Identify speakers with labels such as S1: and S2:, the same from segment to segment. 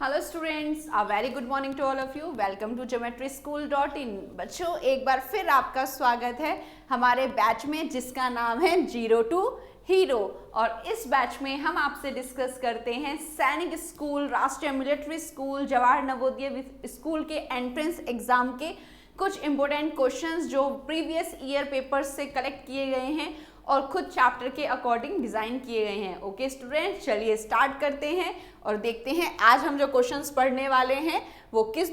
S1: Hello students, a very good morning to all of you. Welcome to geometryschool.in। बच्चों, एक बार फिर आपका स्वागत है हमारे बैच में जिसका नाम है जीरो टू हीरो। और इस बैच में हम आपसे डिस्कस करते हैं सैनिक स्कूल, राष्ट्रीय military school, Jawahar Navodaya school के एंट्रेंस एग्जाम के कुछ इंपॉर्टेंट क्वेश्चंस जो प्रीवियस ईयर पेपर्स से कलेक्ट किए गए हैं और खुद चैप्टर के अकॉर्डिंग डिजाइन किए गए हैं। ओके स्टूडेंट, चलिए स्टार्ट करते हैं और देखते हैं आज हम जो क्वेश्चंस पढ़ने वाले हैं वो किस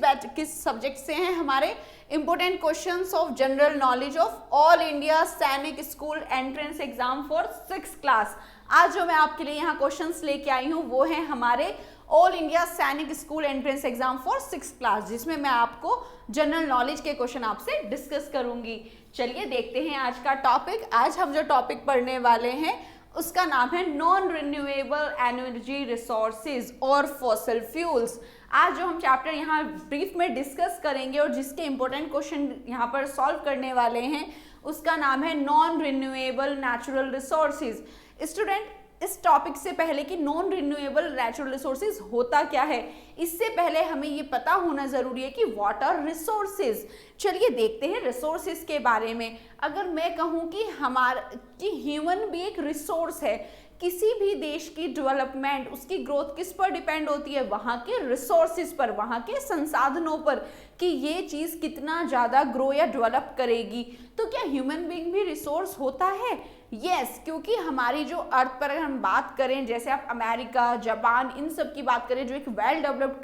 S1: सब्जेक्ट से हैं। हमारे important questions of general knowledge of all India Sainik school entrance exam for 6th class. आज जो मैं आपके लिए यहाँ क्वेश्चंस लेके आई हूँ वो है हमारे all India Sainik school entrance exam for 6th class, जिसमें मैं आपको जनरल नॉलेज के क्वेश्चन आपसे डिस्कस करूंगी। चलिए देखते हैं आज का टॉपिक। आज हम जो टॉपिक पढ़ने वाले हैं उसका नाम है नॉन रिन्यूएबल एनर्जी रिसोर्सेज और फॉसिल फ्यूल्स। आज जो हम चैप्टर यहाँ ब्रीफ में डिस्कस करेंगे और जिसके इंपॉर्टेंट क्वेश्चन यहाँ पर सॉल्व करने वाले हैं उसका नाम है non renewable natural resources. Student, इस टॉपिक से पहले कि नॉन रिन्यूएबल नेचुरल रिसोर्सेज होता क्या है, इससे पहले हमें ये पता होना जरूरी है कि व्हाट आर रिसोर्सेज। चलिए देखते हैं रिसोर्सेज के बारे में। अगर मैं कहूँ कि ह्यूमन भी एक रिसोर्स है, किसी भी देश की डेवलपमेंट, उसकी ग्रोथ किस पर डिपेंड होती है? वहाँ के रिसोर्सेज पर, वहाँ के संसाधनों पर, कि ये चीज़ कितना ज़्यादा ग्रो या डेवलप करेगी। तो क्या ह्यूमन बीइंग भी रिसोर्स होता है? यस, क्योंकि हमारी जो अर्थ पर अगर हम बात करें, जैसे आप अमेरिका, जापान, इन सब की बात करें जो एक वेल डेवलप्ड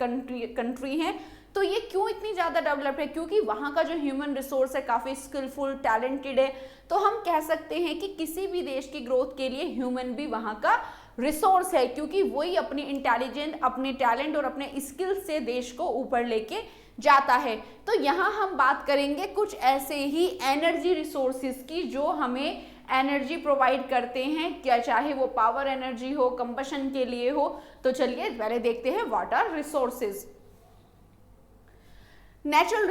S1: कंट्री है, तो ये क्यों इतनी ज़्यादा डेवलप्ड है? क्योंकि वहाँ का जो ह्यूमन रिसोर्स है काफ़ी स्किलफुल, टैलेंटेड है। तो हम कह सकते हैं कि किसी भी देश की ग्रोथ के लिए ह्यूमन भी वहाँ का रिसोर्स है, क्योंकि वही अपनी इंटेलिजेंट, अपने टैलेंट और अपने स्किल से देश को ऊपर लेके जाता है। तो यहाँ हम बात करेंगे कुछ ऐसे ही एनर्जी रिसोर्सेज की जो हमें एनर्जी प्रोवाइड करते हैं, क्या चाहे वो पावर एनर्जी हो, कंबशन के लिए हो। तो चलिए पहले देखते हैं what are resources. Natural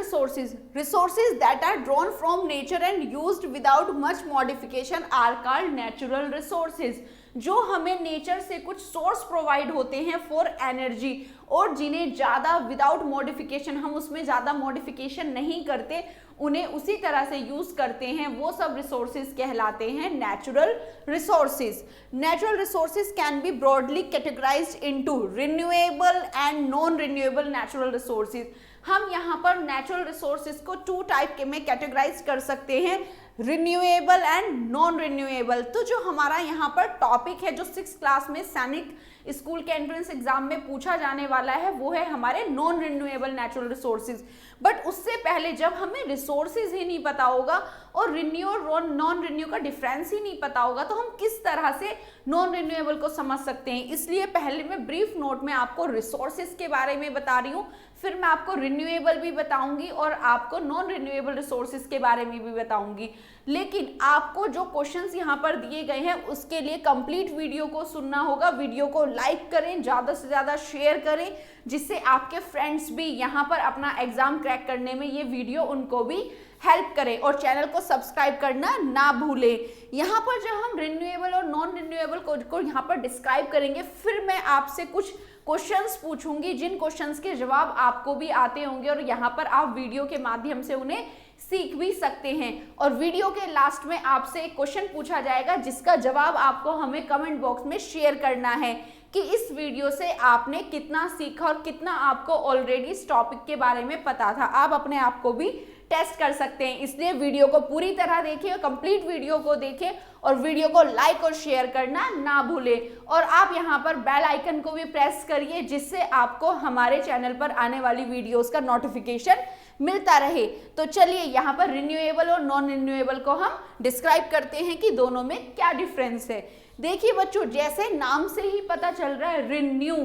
S1: resources that are drawn from nature and used without much modification are called natural resources। जो हमें नेचर से कुछ सोर्स प्रोवाइड होते हैं फॉर एनर्जी और जिन्हें ज़्यादा विदाउट मॉडिफिकेशन, हम उसमें ज़्यादा मॉडिफिकेशन नहीं करते, उन्हें उसी तरह से यूज़ करते हैं, वो सब रिसोर्सेज कहलाते हैं natural resources. Natural resources can be broadly categorised into renewable and non renewable natural resources. हम यहाँ पर नेचुरल रिसोर्सेज को 2 टाइप के में कैटेगराइज कर सकते हैं, रिन्यूएबल एंड नॉन रिन्यूएबल। तो जो हमारा यहाँ पर टॉपिक है जो 6th क्लास में सैनिक स्कूल के एंट्रेंस एग्जाम में पूछा जाने वाला है वो है हमारे non renewable natural resources. But उससे पहले जब हमें रिसोर्सेज ही नहीं पता होगा और रिन्यू और नॉन रिन्यू का डिफरेंस ही नहीं पता होगा तो हम किस तरह से नॉन रिन्यूएबल को समझ सकते हैं। इसलिए पहले मैं ब्रीफ नोट में आपको रिसोर्सेज के बारे में बता रही हूँ, फिर मैं आपको रिन्यूएबल भी बताऊंगी और आपको नॉन रिन्यूएबल रिसोर्सेज के बारे में भी बताऊंगी। लेकिन आपको जो क्वेश्चंस यहाँ पर दिए गए हैं उसके लिए कंप्लीट वीडियो को सुनना होगा। वीडियो को लाइक करें, ज़्यादा से ज़्यादा शेयर करें, जिससे आपके फ्रेंड्स भी यहाँ पर अपना एग्जाम क्रैक करने में ये वीडियो उनको भी हेल्प करें, और चैनल को सब्सक्राइब करना ना भूलें। यहाँ पर जब हम रिन्यूएबल और नॉन रिन्यूएबल को यहाँ पर डिस्क्राइब करेंगे, फिर मैं आपसे कुछ क्वेश्चंस पूछूंगी जिन क्वेश्चंस के जवाब आपको भी आते होंगे और यहाँ पर आप वीडियो के माध्यम से उन्हें सीख भी सकते हैं। और वीडियो के लास्ट में आपसे एक क्वेश्चन पूछा जाएगा जिसका जवाब आपको हमें कमेंट बॉक्स में शेयर करना है कि इस वीडियो से आपने कितना सीखा और कितना आपको ऑलरेडी इस टॉपिक के बारे में पता था। आप अपने आप को भी टेस्ट कर सकते हैं, इसलिए वीडियो को पूरी तरह देखिए, कंप्लीट वीडियो को देखें और वीडियो को लाइक और शेयर करना ना भूलें। और आप यहाँ पर बेल आइकन को भी प्रेस करिए जिससे आपको हमारे चैनल पर आने वाली वीडियोस का नोटिफिकेशन मिलता रहे। तो चलिए यहाँ पर रिन्यूएबल और नॉन रिन्यूएबल को हम डिस्क्राइब करते हैं कि दोनों में क्या डिफरेंस है। देखिए बच्चों, जैसे नाम से ही पता चल रहा है रिन्यू,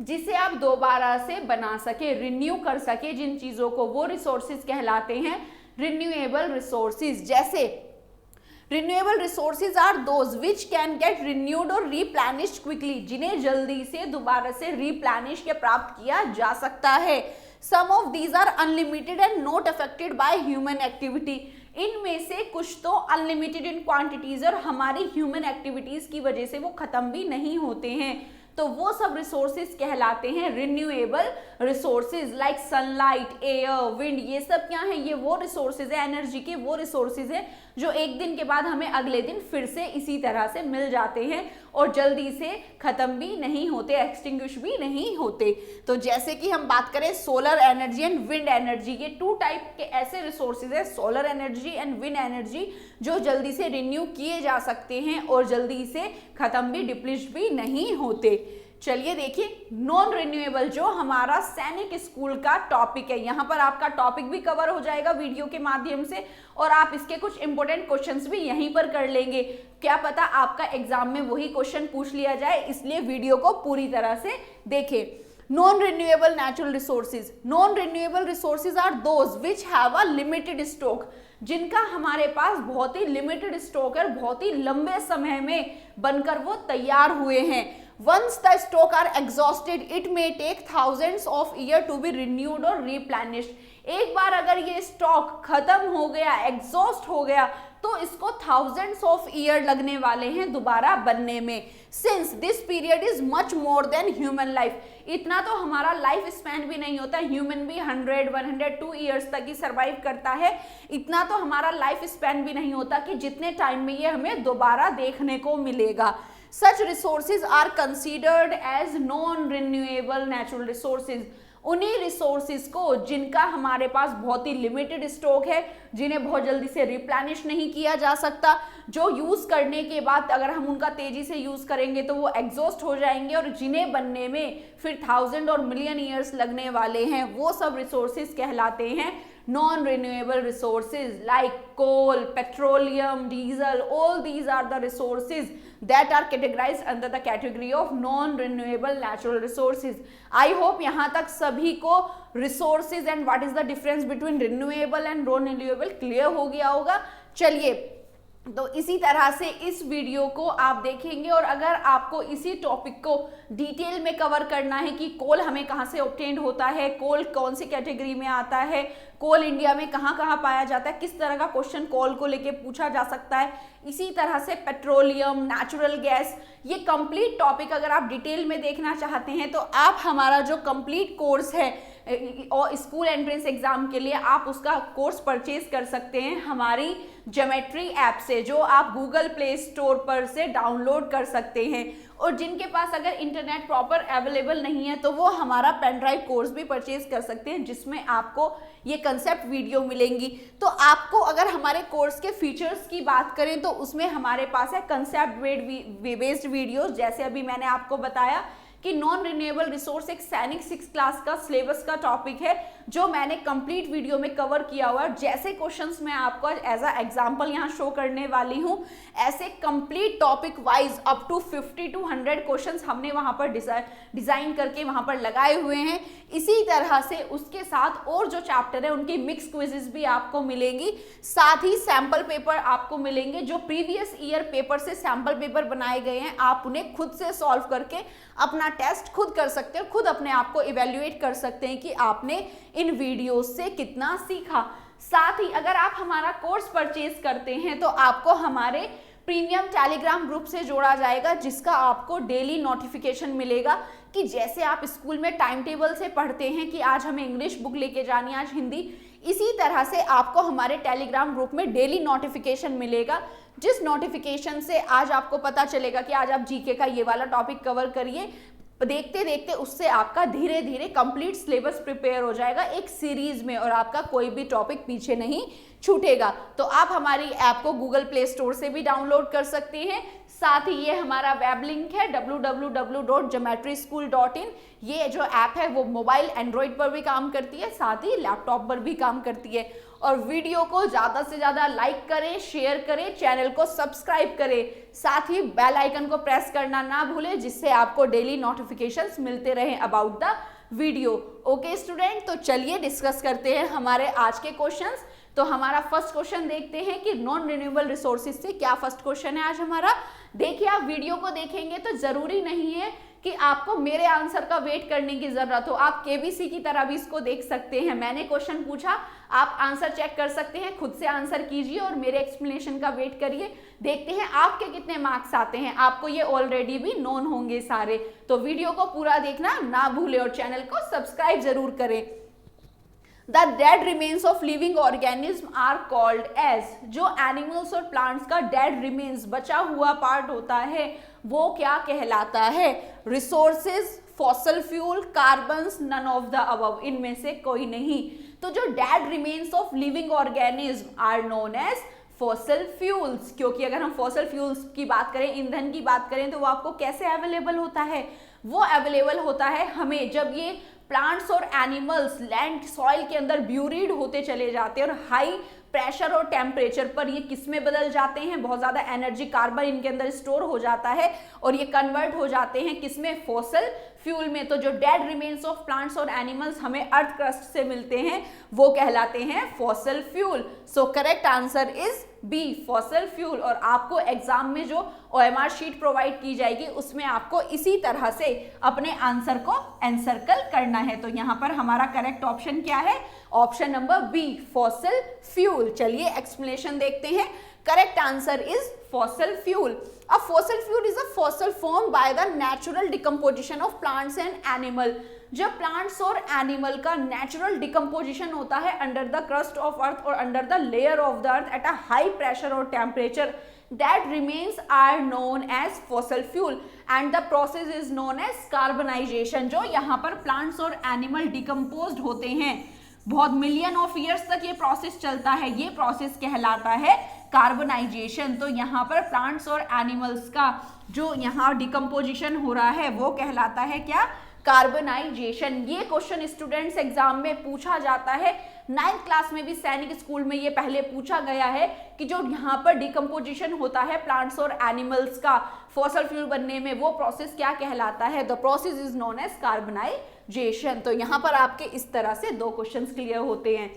S1: जिसे आप दोबारा से बना सके, रिन्यू कर सके जिन चीजों को, वो रिसोर्सेज कहलाते हैं रिन्यूएबल रिसोर्सेज। जैसे renewable resources are those which can get renewed और रिप्लेनिश्ड क्विकली, जिन्हें जल्दी से दोबारा से रिप्लेनिश या प्राप्त किया जा सकता है। Some of these are unlimited and not affected by human activity. इनमें से कुछ तो अनलिमिटेड इन क्वांटिटीज और हमारी ह्यूमन एक्टिविटीज की वजह से वो खत्म भी नहीं होते हैं। तो वो सब रिसोर्सेज कहलाते हैं renewable resources. Like sunlight, air, wind, ये सब क्या है, ये वो रिसोर्सेज है, एनर्जी के वो रिसोर्सेज है जो एक दिन के बाद हमें अगले दिन फिर से इसी तरह से मिल जाते हैं और जल्दी से खत्म भी नहीं होते, एक्सटिंग्विश भी नहीं होते। तो जैसे कि हम बात करें solar energy and wind energy, ये टू टाइप के ऐसे रिसोर्सेज है, solar energy and wind energy, जो जल्दी से रिन्यू किए जा सकते हैं और जल्दी से खत्म भी, डिप्लीट भी नहीं होते। चलिए देखिए, नॉन रिन्यूएबल जो हमारा सैनिक स्कूल का टॉपिक है, यहाँ पर आपका टॉपिक भी कवर हो जाएगा वीडियो के माध्यम से और आप इसके कुछ इंपॉर्टेंट क्वेश्चंस भी यहीं पर कर लेंगे। क्या पता आपका एग्जाम में वही क्वेश्चन पूछ लिया जाए, इसलिए वीडियो को पूरी तरह से देखें। Non renewable natural resources, non renewable resources are those which have a limited stock, जिनका हमारे पास बहुत ही लिमिटेड स्टॉक है, बहुत ही लंबे समय में बनकर वो तैयार हुए हैं। Once the stock are exhausted, it may take thousands of years to be renewed or replenished. एक बार अगर ये स्टॉक खत्म हो गया, एग्जॉस्ट हो गया, तो इसको thousands of years लगने वाले हैं दोबारा बनने में। Since this period is much more than human life, इतना तो हमारा लाइफ स्पैन भी नहीं होता, ह्यूमन भी 100, 102 ईयर्स तक ही सर्वाइव करता है, इतना तो हमारा लाइफ स्पैन भी नहीं होता कि जितने टाइम में ये हमें दोबारा देखने को मिलेगा। Such resources are considered as non-renewable natural resources. उन्हीं रिसोर्सेज को जिनका हमारे पास बहुत ही लिमिटेड स्टॉक है, जिन्हें बहुत जल्दी से रिप्लेनिश नहीं किया जा सकता, जो यूज करने के बाद अगर हम उनका तेजी से यूज करेंगे तो वो एग्जॉस्ट हो जाएंगे और जिन्हें बनने में फिर 1000 और मिलियन ईयर्स लगने वाले हैं, वो सब रिसोर्सेज कहलाते हैं non renewable resources. Like coal, petroleum, diesel, all these are the resources that are categorized under the category of non-renewable natural resources. I hope यहाँ तक सभी को resources and what is the difference between renewable and non-renewable clear हो गया होगा। चलिए, तो इसी तरह से इस वीडियो को आप देखेंगे और अगर आपको इसी टॉपिक को डिटेल में कवर करना है कि कोल हमें कहाँ से ऑब्टेन होता है, कोल कौन सी कैटेगरी में आता है, कोल इंडिया में कहाँ कहाँ पाया जाता है, किस तरह का क्वेश्चन कोल को लेके पूछा जा सकता है, इसी तरह से पेट्रोलियम, नेचुरल गैस, ये कंप्लीट टॉपिक अगर आप डिटेल में देखना चाहते हैं तो आप हमारा जो कंप्लीट कोर्स है और स्कूल एंट्रेंस एग्जाम के लिए आप उसका कोर्स परचेज कर सकते हैं हमारी ज्योमेट्री ऐप से, जो आप गूगल प्ले स्टोर पर से डाउनलोड कर सकते हैं। और जिनके पास अगर इंटरनेट प्रॉपर अवेलेबल नहीं है तो वो हमारा पेन ड्राइव कोर्स भी परचेज कर सकते हैं, जिसमें आपको ये कंसेप्ट वीडियो मिलेंगी। तो आपको अगर हमारे कोर्स के फीचर्स की बात करें तो उसमें हमारे पास है कंसेप्ट बेस्ड वीडियोस, जैसे अभी मैंने आपको बताया कि नॉन रिन्यूएबल रिसोर्स एक सैनिक 6 क्लास का सिलेबस का टॉपिक है, जो मैंने कंप्लीट वीडियो में कवर किया हुआ है। जैसे क्वेश्चंस मैं आपको एज अ एग्जांपल यहाँ शो करने वाली हूँ, ऐसे complete topic wise up to 50 to 100 questions हमने वहाँ पर डिजाइन करके वहाँ पर लगाए हुए हैं। इसी तरह से उसके साथ और जो चैप्टर है उनकी मिक्स क्विजेस भी आपको मिलेंगी, साथ ही सैम्पल पेपर आपको मिलेंगे, जो प्रीवियस ईयर पेपर से सैम्पल पेपर बनाए गए हैं। आप उन्हें खुद से सॉल्व करके अपना टेस्ट खुद कर सकते हैं, खुद अपने आप को इवेल्युएट कर सकते हैं कि आपने इन वीडियो से कितना सीखा। साथ ही अगर आप हमारा कोर्स परचेज करते हैं तो आपको हमारे प्रीमियम टेलीग्राम ग्रुप से जोड़ा जाएगा, जिसका आपको डेली नोटिफिकेशन मिलेगा कि जैसे आप स्कूल में टाइम टेबल से पढ़ते हैं कि आज हमें इंग्लिश बुक लेके जानी है, आज हिंदी, इसी तरह से आपको हमारे टेलीग्राम ग्रुप में डेली नोटिफिकेशन मिलेगा, जिस नोटिफिकेशन से आज आपको पता चलेगा कि आज आप जीके का ये वाला टॉपिक कवर करिए। देखते देखते उससे आपका धीरे धीरे कंप्लीट सिलेबस प्रिपेयर हो जाएगा एक सीरीज में और आपका कोई भी टॉपिक पीछे नहीं छूटेगा। तो आप हमारी ऐप को गूगल प्ले स्टोर से भी डाउनलोड कर सकते हैं। साथ ही ये हमारा वेब लिंक है www.geometryschool.in। ये जो ऐप है वो मोबाइल एंड्रॉइड पर भी काम करती है, साथ ही लैपटॉप पर भी काम करती है। और वीडियो को ज़्यादा से ज़्यादा लाइक करें, शेयर करें, चैनल को सब्सक्राइब करें, साथ ही बेल आइकन को प्रेस करना ना भूलें, जिससे आपको डेली नोटिफिकेशंस मिलते रहें about the video. Okay student, तो चलिए डिस्कस करते हैं हमारे आज के क्वेश्चंस। तो हमारा फर्स्ट क्वेश्चन देखते हैं कि नॉन रिन्यूएबल रिसोर्सेज से क्या फर्स्ट क्वेश्चन है आज हमारा। देखिए, आप वीडियो को देखेंगे तो जरूरी नहीं है कि आपको मेरे आंसर का वेट करने की जरूरत हो, आप केबीसी की तरह भी इसको देख सकते हैं। मैंने क्वेश्चन पूछा, आप आंसर चेक कर सकते हैं, खुद से आंसर कीजिए और मेरे एक्सप्लेनेशन का वेट करिए, देखते हैं आपके कितने मार्क्स आते हैं। आपको ये ऑलरेडी भी नोन होंगे सारे, तो वीडियो को पूरा देखना ना भूले और चैनल को सब्सक्राइब जरूर करें। The dead remains of living organism are called as, जो एनिमल्स और प्लांट्स का डेड रिमेन्स बचा हुआ पार्ट होता है वो क्या कहलाता है? Resources, fossil fuel, carbons, none of the above, इनमें से कोई नहीं। तो जो dead remains of living organism are known as fossil fuels, क्योंकि अगर हम फॉसल फ्यूल्स की बात करें, ईंधन की बात करें, तो वो आपको कैसे अवेलेबल होता है? वो अवेलेबल होता है हमें जब ये प्लांट्स और एनिमल्स लैंड सॉइल के अंदर ब्यूरीड होते चले जाते हैं और हाई प्रेशर और टेम्परेचर पर ये किस में बदल जाते हैं? बहुत ज्यादा एनर्जी, कार्बन इनके अंदर स्टोर हो जाता है और ये कन्वर्ट हो जाते हैं किसमें? फॉसल फ्यूल में। तो जो डेड रिमेन्स ऑफ प्लांट्स और एनिमल्स हमें अर्थ क्रस्ट से मिलते हैं वो कहलाते हैं fossil fuel. So correct answer is B, fossil fuel. और आपको एग्जाम में जो OMR शीट प्रोवाइड की जाएगी उसमें आपको इसी तरह से अपने आंसर को एनसर्कल करना है। तो यहाँ पर हमारा करेक्ट ऑप्शन क्या है? Option number B, fossil fuel. चलिए एक्सप्लेनेशन देखते हैं। Correct answer is fossil fuel. A fossil fuel is a fossil formed by the natural decomposition of plants and animal। जब प्लांट्स और एनिमल का नेचुरल डिकम्पोजिशन होता है under the crust of earth और under the layer of the earth at a high pressure और temperature, that remains are known as fossil fuel and the process is known as carbonization। जो यहाँ पर plants और animal decomposed होते हैं, बहुत million of years तक ये प्रोसेस चलता है, ये प्रोसेस कहलाता है कार्बनाइजेशन। तो यहाँ पर प्लांट्स और एनिमल्स का जो यहाँ डिकम्पोजिशन हो रहा है वो कहलाता है क्या? कार्बनाइजेशन। ये क्वेश्चन स्टूडेंट्स एग्जाम में पूछा जाता है, 9th क्लास में भी सैनिक स्कूल में ये पहले पूछा गया है कि जो यहाँ पर डिकम्पोजिशन होता है प्लांट्स और एनिमल्स का फॉसल फ्यूल बनने में, वो प्रोसेस क्या कहलाता है? The process is known as carbonisation. तो यहाँ पर आपके इस तरह से दो क्वेश्चंस क्लियर होते हैं।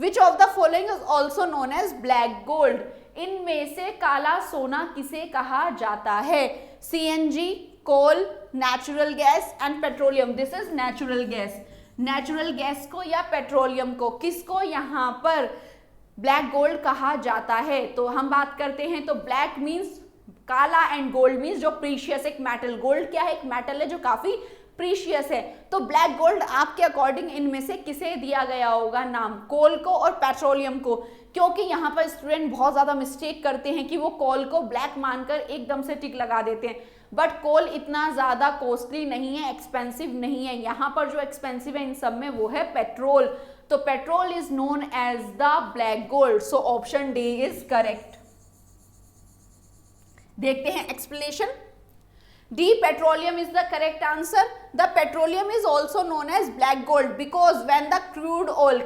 S1: Which of the following is also known as black gold? इनमें से काला सोना किसे कहा जाता है? CNG, coal, natural gas and petroleum. This is natural gas. Natural gas को या पेट्रोलियम को किसको यहाँ पर ब्लैक गोल्ड कहा जाता है? तो हम बात करते हैं तो ब्लैक मीन्स काला एंड गोल्ड मीन्स जो प्रीशियस एक मेटल। गोल्ड क्या है? एक मेटल है जो काफी प्रीशियस है। तो ब्लैक गोल्ड आपके अकॉर्डिंग इनमें से किसे दिया गया होगा नाम? कोल को और पेट्रोलियम को। क्योंकि यहाँ पर स्टूडेंट बहुत ज्यादा मिस्टेक करते हैं कि वो कोल को ब्लैक मानकर एकदम से टिक लगा देते हैं, बट कोल इतना ज्यादा कॉस्टली नहीं है, एक्सपेंसिव नहीं है। यहाँ पर जो एक्सपेंसिव है इन सब में वो है पेट्रोल। तो petrol is known as the black gold. So option D is correct. देखते हैं explanation. D, petroleum is the correct answer. The petroleum is also known as black gold because when the crude oil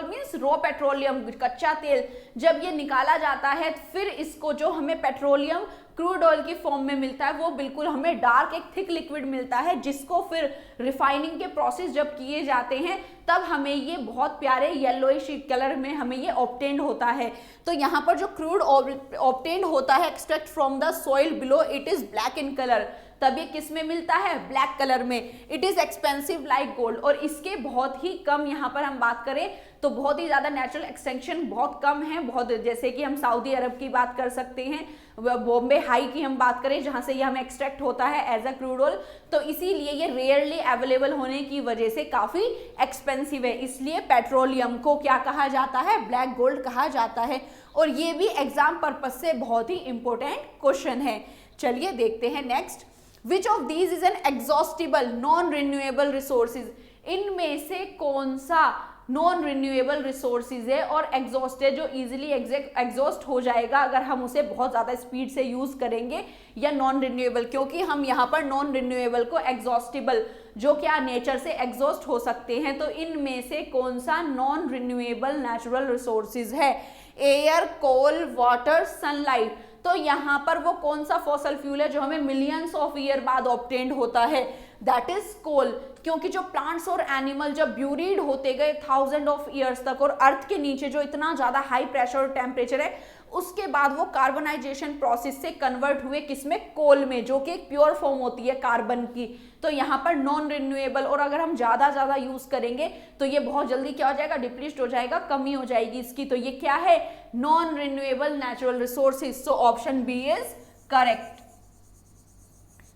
S1: means raw petroleum, कच्चा तेल, जब ये निकाला जाता है फिर इसको जो हमें पेट्रोलियम क्रूड ऑयल की फॉर्म में मिलता है वो बिल्कुल हमें डार्क एक थिक लिक्विड मिलता है, जिसको फिर रिफाइनिंग के प्रोसेस जब किए जाते हैं तब हमें ये बहुत प्यारे येलोइश कलर में हमें ये ऑब्टेन्ड होता है। तो यहाँ पर जो क्रूड ऑब्टेन्ड होता है extract from the soil below, it is black in colour. तब ये किस में मिलता है? ब्लैक कलर में। It is expensive like gold. और इसके बहुत ही कम यहाँ पर हम बात करें तो बहुत ही ज्यादा नेचुरल एक्सटेंशन बहुत कम है। बहुत जैसे कि हम सऊदी अरब की बात कर सकते हैं, बॉम्बे हाई की हम बात करें जहां से ये हमें एक्सट्रैक्ट होता है एज अ क्रूड ऑयल, तो इसीलिए ये रेयरली अवेलेबल होने की वजह से काफी एक्सपेंसिव है। इसलिए पेट्रोलियम को क्या कहा जाता है? ब्लैक गोल्ड कहा जाता है। और ये भी एग्जाम पर्पज से बहुत ही इंपॉर्टेंट क्वेश्चन है। चलिए देखते हैं next. Which of these is an exhaustible non renewable resources? इनमें से कौन सा नॉन रिन्यूएबल रिसोर्सेज है और एग्जॉस्ट है जो इजीली एग्जॉस्ट हो जाएगा अगर हम उसे बहुत ज़्यादा स्पीड से यूज़ करेंगे, या नॉन रिन्यूएबल? क्योंकि हम यहाँ पर नॉन रिन्यूएबल को एग्जॉस्टिबल जो क्या नेचर से एग्जॉस्ट हो सकते हैं, तो इनमें से कौन सा नॉन रिन्यूएबल नेचुरल रिसोर्सेज है? एयर, कोल, वाटर, सनलाइट। तो यहाँ पर वो कौन सा फॉसल फ्यूल है जो हमें मिलियंस ऑफ ईयर बाद ऑब्टेन्ड होता है? दैट इज कोल। क्योंकि जो प्लांट्स और एनिमल जब ब्यूरीड होते गए 1000 ऑफ ईयर्स तक और अर्थ के नीचे जो इतना ज्यादा हाई प्रेशर और टेम्परेचर है उसके बाद वो कार्बनाइजेशन प्रोसेस से कन्वर्ट हुए किसमें, कोल में, जो कि एक प्योर फॉर्म होती है कार्बन की। तो यहाँ पर नॉन रिन्यूएबल, और अगर हम ज्यादा यूज करेंगे तो ये बहुत जल्दी क्या हो जाएगा, डिप्लीट हो जाएगा, कमी हो जाएगी इसकी। तो ये क्या है, non renewable natural resources. So option B is correct.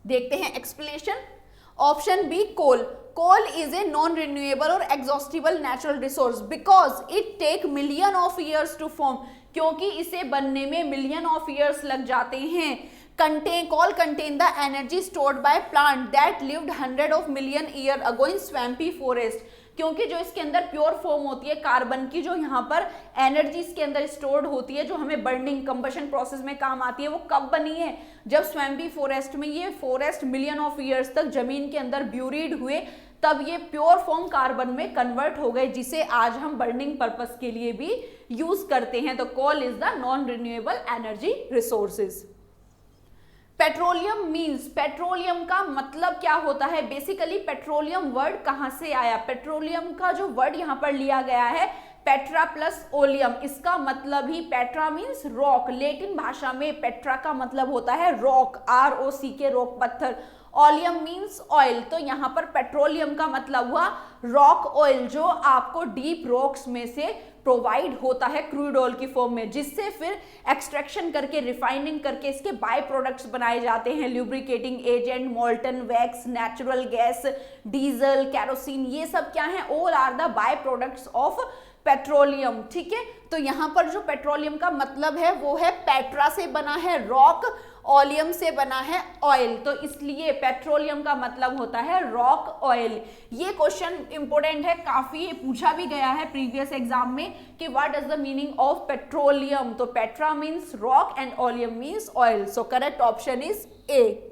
S1: देखते हैं explanation. Option B, coal. Coal is a non renewable और exhaustible natural resource because it take million of years to form, क्योंकि इसे बनने में मिलियन ऑफ ईयर्स लग जाते हैं। Coal contain the energy stored by plant that lived 100 of million year ago in swampy forest, क्योंकि जो इसके अंदर प्योर फॉर्म होती है कार्बन की, जो यहाँ पर एनर्जी इसके अंदर स्टोर्ड होती है, जो हमें बर्निंग कंबशन प्रोसेस में काम आती है, वो कब बनी है, जब स्वैम्पी फॉरेस्ट में ये फॉरेस्ट मिलियन ऑफ ईयर्स तक जमीन के अंदर ब्यूरिड हुए, तब ये प्योर फॉर्म कार्बन में कन्वर्ट हो गए, जिसे आज हम बर्निंग पर्पस के लिए भी यूज करते हैं। तो coal is the non renewable energy resources. Petroleum means, petroleum का मतलब क्या होता है, बेसिकली पेट्रोलियम वर्ड कहां से आया, पेट्रोलियम का जो वर्ड यहां पर लिया गया है पेट्रा प्लस ओलियम, इसका मतलब ही, पेट्रा मीन्स रॉक, लेटिन भाषा में पेट्रा का मतलब होता है रॉक, ROCK, रॉक, पत्थर। ओलियम मीन्स ऑयल, तो यहाँ पर पेट्रोलियम का मतलब हुआ रॉक ऑयल, जो आपको डीप रॉक्स में से प्रोवाइड होता है क्रूड ऑयल की फॉर्म में, जिससे फिर एक्सट्रैक्शन करके, रिफाइनिंग करके इसके बाय प्रोडक्ट्स बनाए जाते हैं, lubricating agent, molten wax, natural gas, diesel, kerosene, ये सब क्या है, all are the by products of petroleum. ठीक है, तो यहाँ पर जो पेट्रोलियम का मतलब है वो है पेट्रा से बना है रॉक, ओलियम से बना है ऑयल, तो इसलिए पेट्रोलियम का मतलब होता है रॉक ऑयल। ये क्वेश्चन इंपॉर्टेंट है, काफी पूछा भी गया है प्रीवियस एग्जाम में कि what is the meaning of petroleum, तो petra means rock and oleum means oil. So correct option is A.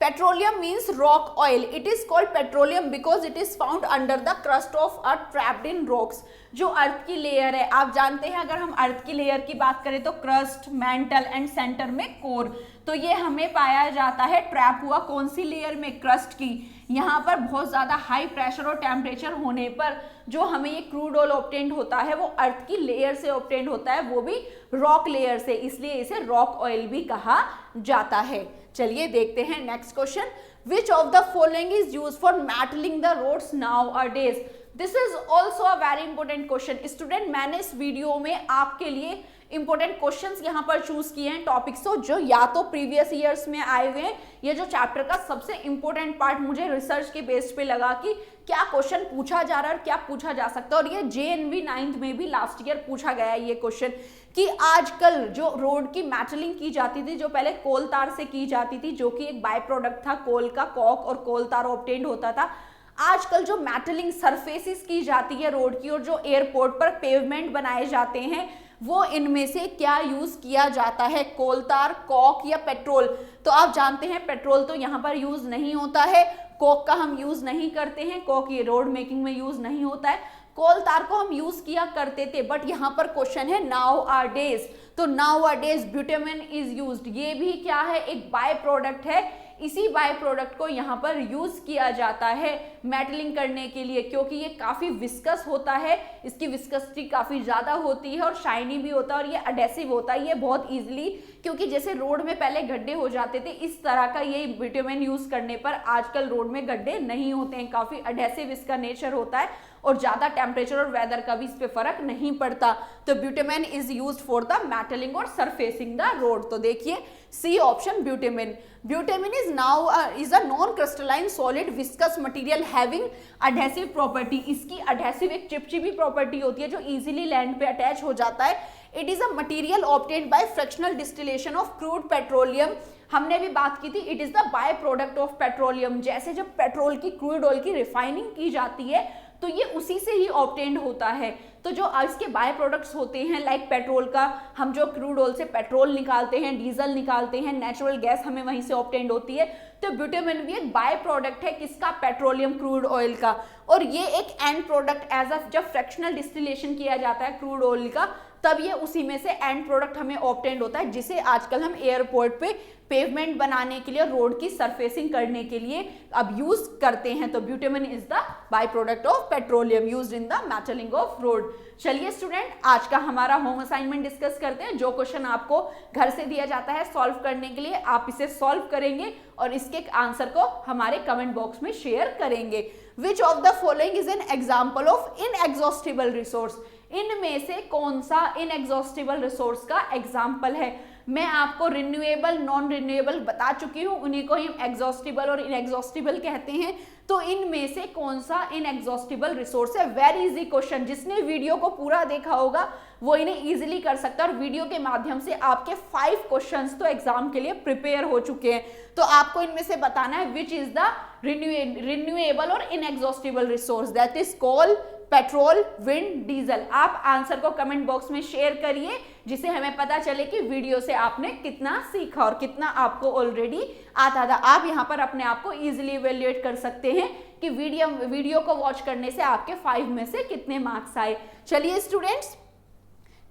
S1: Petroleum means rock oil. It is called petroleum because it is found under the crust of earth trapped in rocks. जो अर्थ की layer है, आप जानते हैं अगर हम अर्थ की layer की बात करें तो क्रस्ट, मेंटल एंड सेंटर में कोर, तो ये हमें पाया जाता है ट्रैप हुआ कौन सी लेयर में, क्रस्ट की। यहाँ पर बहुत ज़्यादा हाई प्रेशर और टेम्परेचर होने पर जो हमें ये क्रूड ऑयल ऑब्टेन्ड होता है वो अर्थ की लेयर से ऑब्टेन्ड होता है, वो भी रॉक लेयर से, इसलिए इसे रॉक ऑयल भी कहा जाता है। चलिए देखते हैं next question. Which of the following is use for metalling the roads nowadays. This is also a very important question. Student, मैंने इस वीडियो में आपके लिए इंपॉर्टेंट क्वेश्चंस यहाँ पर चूज किए हैं, टॉपिक्स तो जो या तो प्रीवियस ईयर्स में आए हुए हैं, ये जो चैप्टर का सबसे इंपॉर्टेंट पार्ट मुझे रिसर्च के बेस पे लगा कि क्या क्वेश्चन पूछा जा रहा है और क्या पूछा जा सकता है, और ये JNV 9th में भी लास्ट ईयर पूछा गया है ये क्वेश्चन कि आजकल जो रोड की मैटलिंग की जाती थी, जो पहले कोल तार से की जाती थी, जो कि एक बाय प्रोडक्ट था कोल का, कॉक और कोल तार ऑब्टेन्ड होता था, आजकल जो मैटलिंग सरफेसिस की जाती है रोड की और जो एयरपोर्ट पर पेवमेंट बनाए जाते हैं, वो इनमें से क्या यूज किया जाता है, कोल तार, कॉक या पेट्रोल। तो आप जानते हैं पेट्रोल तो यहाँ पर यूज नहीं होता है, कोक का हम यूज नहीं करते हैं, कोक ये रोड मेकिंग में यूज नहीं होता है, कोल तार को हम यूज किया करते थे, बट यहाँ पर क्वेश्चन है नाउ आर डेज, तो nowadays bitumen is used, ये भी क्या है, एक बाय प्रोडक्ट है, इसी बाय प्रोडक्ट को यहाँ पर यूज किया जाता है मेटलिंग करने के लिए, क्योंकि ये काफी विस्कस होता है, इसकी विस्कसिटी काफी ज्यादा होती है और शाइनी भी होता है और ये अडेसिव होता है, ये बहुत इजीली, क्योंकि जैसे रोड में पहले गड्ढे हो जाते थे, इस तरह का ये ब्यूटेमिन यूज करने पर आजकल रोड में गड्ढे नहीं होते हैं, काफी अडेसिव इसका नेचर होता है और ज्यादा टेम्परेचर और वेदर का भी इस पे फर्क नहीं पड़ता। तो bitumen is used for the metalling और सरफेसिंग द रोड। तो देखिए C option bitumen. Bitumen is a non crystalline solid viscous material having adhesive property. इसकी अडहेसिव एक चिपचिपी प्रॉपर्टी होती है जो इजीली लैंड पे अटैच हो जाता है। It is a material obtained by fractional distillation of crude petroleum. हमने भी बात की थी, it is the by product of petroleum. जैसे जब पेट्रोल की, क्रूड ऑयल की रिफाइनिंग की जाती है तो ये उसी से ही ऑब्टेन्ड होता है। तो जो इसके बाय प्रोडक्ट्स होते हैं, लाइक पेट्रोल का, हम जो क्रूड ऑयल से पेट्रोल निकालते हैं, डीजल निकालते हैं, नेचुरल गैस हमें वहीं से ऑब्टेन्ड होती है। तो ब्यूटेमिन भी एक बाय प्रोडक्ट है किसका, पेट्रोलियम क्रूड ऑयल का, और ये एक एंड प्रोडक्ट एज अ, जब फ्रैक्शनल डिस्टिलेशन किया जाता है क्रूड ऑयल का, तब ये उसी में से एंड प्रोडक्ट हमें ऑब्टेन्ड होता है, जिसे आजकल हम एयरपोर्ट पे पेवमेंट बनाने के लिए, रोड की सरफेसिंग करने के लिए अब यूज करते हैं। तो bitumen is the by product of petroleum used in the metalling of road. चलिए स्टूडेंट, आज का हमारा होम असाइनमेंट डिस्कस करते हैं। जो क्वेश्चन आपको घर से दिया जाता है सॉल्व करने के लिए, आप इसे सॉल्व करेंगे और इसके आंसर को हमारे कमेंट बॉक्स में शेयर करेंगे। विच of the following is an example of inexhaustible resource? इनमें से कौन सा इनएग्जॉस्टिबल रिसोर्स का एग्जाम्पल है? मैं आपको रिन्यूएबल, नॉन रिन्यूएबल बता चुकी हूं, उन्हीं को हम एग्जॉस्टिबल और इनएग्जॉस्टिबल कहते हैं। तो इनमें से कौन सा इनएग्जॉस्टिबल रिसोर्स है? वेरी इजी क्वेश्चन, जिसने वीडियो को पूरा देखा होगा वो इन्हें इजीली कर सकता है। और वीडियो के माध्यम से आपके 5 क्वेश्चंस तो एग्जाम के लिए प्रिपेयर हो चुके हैं। तो आपको इनमें से बताना है विच इज द रिन्यूएबल और inexhaustible resource, that is coal, petrol, wind, diesel. आप आंसर को कमेंट बॉक्स में शेयर करिए, जिससे हमें पता चले कि वीडियो से आपने कितना सीखा और कितना आपको ऑलरेडी आता था। आप यहाँ पर अपने आप को इजीली इवेल्युएट कर सकते हैं कि वीडियो को वॉच करने से आपके 5 में से कितने मार्क्स आए। चलिए स्टूडेंट्स,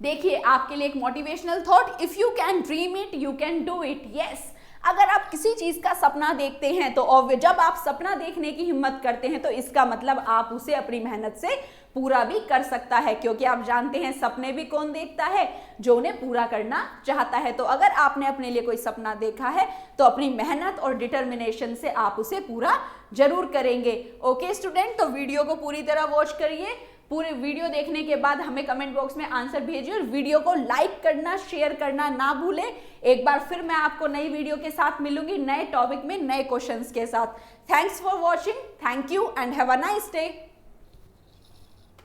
S1: देखिए आपके लिए एक motivational thought, if you can dream it you can do it. Yes, अगर आप किसी चीज का सपना देखते हैं तो जब आप सपना देखने की हिम्मत करते हैं तो इसका मतलब आप उसे अपनी मेहनत से पूरा भी कर सकता है, क्योंकि आप जानते हैं सपने भी कौन देखता है? जो उन्हें पूरा करना चाहता है। तो अगर आपने अपने लिए कोई सपना देखा है तो अपनी मेहनत और डिटर्मिनेशन से आप उसे पूरा जरूर करेंगे। ओके स्टूडेंट, तो वीडियो को पूरी तरह वॉच करिए। पूरे वीडियो देखने के बाद हमें कमेंट बॉक्स में आंसर भेजिए और वीडियो को लाइक करना, शेयर करना ना भूलें। एक बार फिर मैं आपको नई वीडियो के साथ मिलूंगी, नए टॉपिक में नए क्वेश्चंस के साथ। Thanks for watching, thank you and have a nice day.